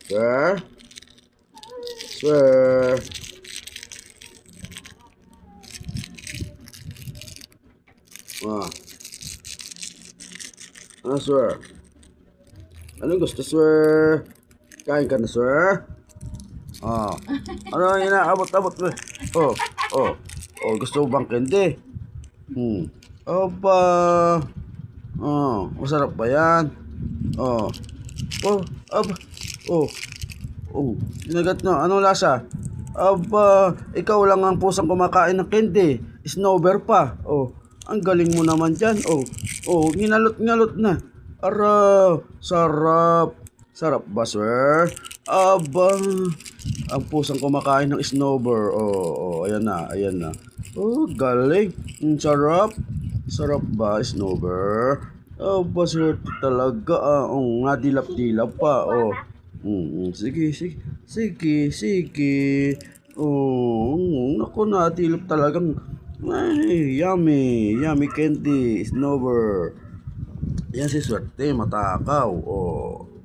Sir? Sir? Ah, sir? Anong gusto, sir? Kain ka na, sir? Ah, ano ang inaabot-abot mo? Oh, oh, oh, gusto mo bang candy? Opa. Oh, masarap ba yan? Oh, oh, aba, oh, oh, sinagat na. Anong lasa? Aba, ikaw lang ang pusang kumakain ng candy. Snowber pa. Oh, ang galing mo naman dyan. Oh, oh, nginalot-ngalot na. Ara, sarap. Sarap ba, sir? Aba, ang pusang kumakain ng snowber. Oh, oh, ayan na, ayan na. Oh, galing. Sarap. Sarap ba, snowber? Aba, swerte talaga. Oh, nga dilap-dilap pa. Oh. Sige, sige, sige, sige. Oh, naku, natilap talagang. Ay, yummy, yummy candy, snowber. Yan si swerte, matakaw. Oh.